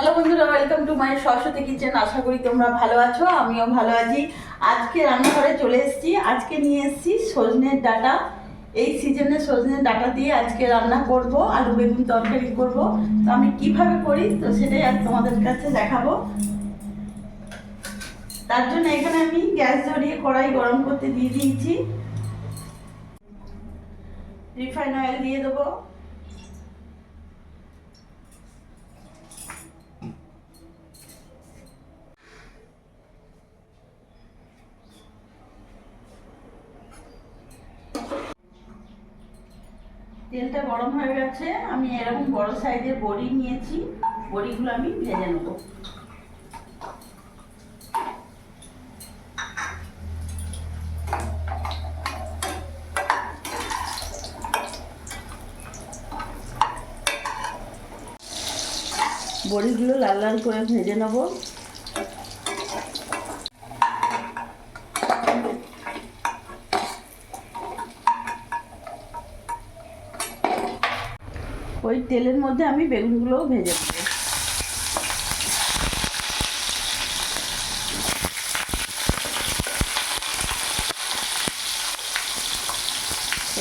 Hello বন্ধুরা, welcome to my Saraswati kitchen. আশা করি তোমরা ভালো আছো, আমিও ভালো আছি। আজকে রান্নাঘরে চলে এসেছি। আজকে নিয়ে এসেছি সজনের ডাঁটা। এই সিজনে সজনের ডাঁটা দিয়ে আজকে রান্না করব, আলু বেগুন তরকারি করব। তো আমি কিভাবে করি তো সেটাই আজ তোমাদের কাছে দেখাবো। তার জন্য এখানে আমি গ্যাস ধরিয়ে কড়াই গরম করতে দিয়ে দিয়েছি। রিফাইন অয়েল দিয়ে দেবো। তেলটা গরম হয়ে গেছে। আমি এরকম বড় সাইজের বড়ি নিয়েছি, বড়িগুলো আমি ভেজে নেব। বড়িগুলো লাল লাল করে ভেজে নেব। ওই তেলের মধ্যে আমি বেগুনগুলোও ভেজে নেব।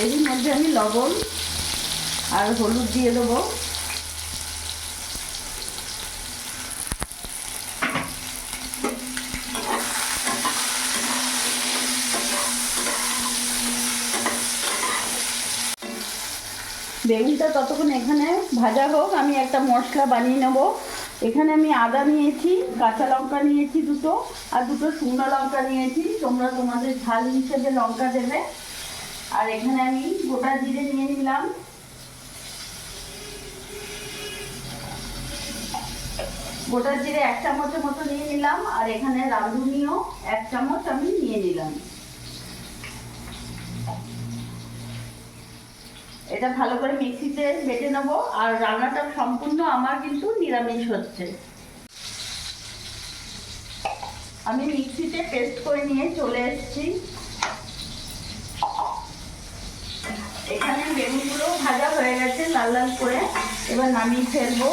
এর মধ্যে আমি লবণ আর হলুদ দিয়ে দেবো। বেগুনটা ততক্ষণ এখানে ভাজা হোক, আমি একটা মশলা বানিয়ে নেব। এখানে আমি আদা নিয়েছি, কাঁচা লঙ্কা নিয়েছি দুটো, আর দুটো শুকনো লঙ্কা নিয়েছি। তোমরা তোমাদের ঝাল হিসেবে লঙ্কা দেবে। আর এখানে আমি গোটা জিরে নিয়ে নিলাম। গোটা জিরে 1 চামচের মতো নিয়ে নিলাম। আর এখানে রাঁধুনিও 1 চামচ আমি নিয়ে নিলাম। এটা ভালো করে মিক্সিতে বেটে নেবো। আর রান্নাটা সম্পূর্ণ আমার কিন্তু নিরামিষ হচ্ছে। আমি মিক্সিতে পেস্ট করে নিয়ে চলে এসেছি। এখানে বেগুনগুলো ভাজা হয়ে গেছে লাল লাল করে, এবার নামিয়ে ফেলবো।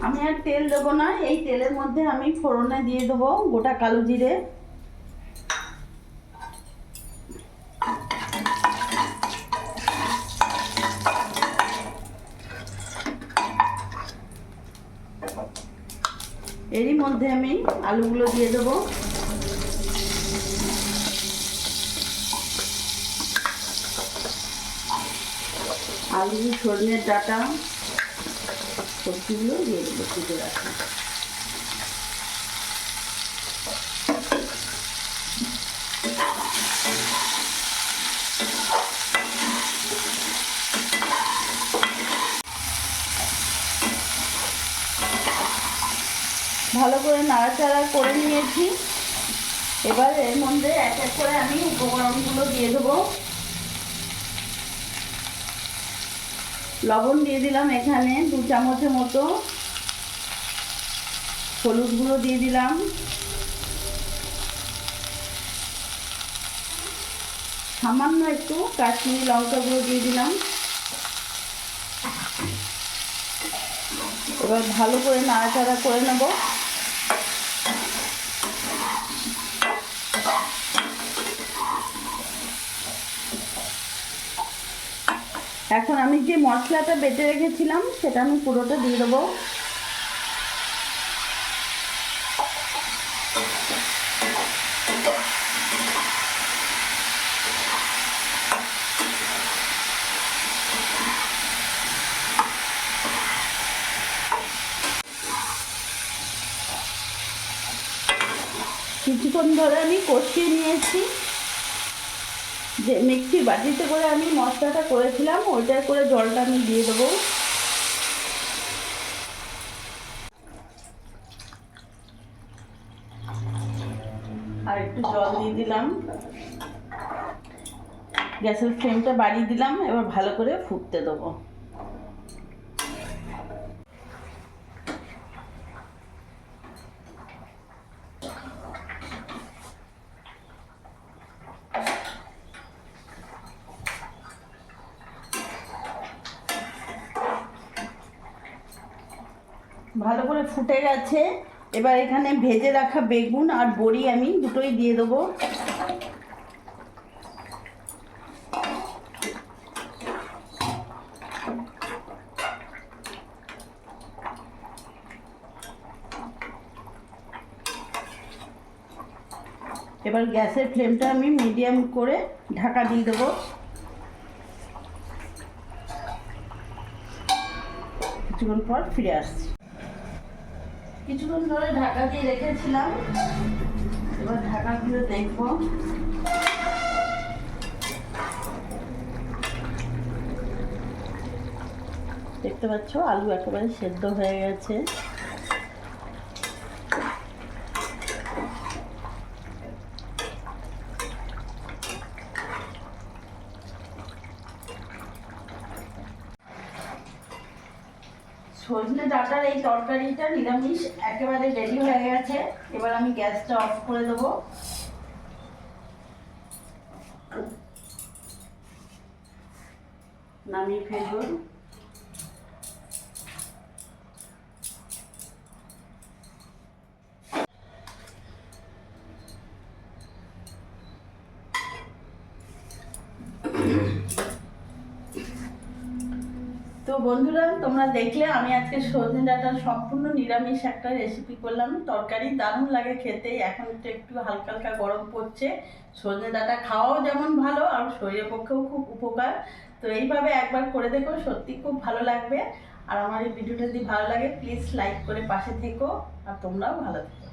আমি আর তেল দেবো না, এই তেলের মধ্যে আমি ফোড়নে দিয়ে দেবো গোটা কালো জিরে, এরই মধ্যে আমি আলুগুলো দিয়ে দেবো। আলু, সজনের ডাঁটা, সবজিগুলো দিয়ে দেবো কেটে রাখা। ভালো করে নাড়াচাড়া করে নিয়েছি। এবার এর মধ্যে এক এক করে আমি উপকরণগুলো দিয়ে দেবো। লবণ দিয়ে দিলাম এখানে 2 চামচের মতো, হলুদ গুঁড়ো দিয়ে দিলাম, সামান্য একটু কাশ্মীরি লঙ্কা গুঁড়ো দিয়ে দিলাম। এবার ভালো করে নাড়াচাড়া করে নেব। এখন আমি যে মশলাটা বেটে রেখেছিলাম সেটা আমি পুরোটা দিয়ে দেবো। কিছুক্ষণ ধরে আমি কষিয়ে নিয়েছি। যে মিক্সির বাটিতে করে আমি মশলাটা করেছিলাম ওইটার করে জলটা আমি দিয়ে দেবো। আর একটু জল দিয়ে দিলাম। গ্যাসের ফ্লেমটা বাড়িয়ে দিলাম। এবার ভালো করে ফুটতে দেবো। ভালো করে ফুটে গেছে। এবার এখানে ভেজে রাখা বেগুন আর বড়ি আমি দুটোই দিয়ে দেবো। এবার গ্যাসের ফ্লেমটা আমি মিডিয়াম করে ঢাকা দিয়ে দেবো। কিছুক্ষণ পর ফিরে আসছি। কিছুক্ষণ ধরে ঢাকা দিয়ে রেখেছিলাম, এবার ঢাকা খুলে দেখবো। দেখতে পাচ্ছ আলু একেবারে সেদ্ধ হয়ে গেছে। সজনে ডাঁটার এই তরকারিটা নিরামিষ একেবারে রেডি হয়ে গেছে। এবার আমি গ্যাসটা অফ করে দেবো। নামিয়ে ফেলবো। তো বন্ধুরা, তোমরা দেখলে আমি আজকে সজনে ডাঁটার সম্পূর্ণ নিরামিষ একটা রেসিপি করলাম। তরকারি দারুণ লাগে খেতে। এখন তো একটু হালকা হালকা গরম পড়ছে। সজনে ডাঁটা খাওয়াও যেমন ভালো আর শরীরের পক্ষেও খুব উপকার। তো এইভাবে একবার করে দেখো, সত্যি খুব ভালো লাগবে। আর আমার এই ভিডিওটা যদি ভালো লাগে প্লিজ লাইক করে পাশে থেকো। আর তোমরাও ভালো থেকো।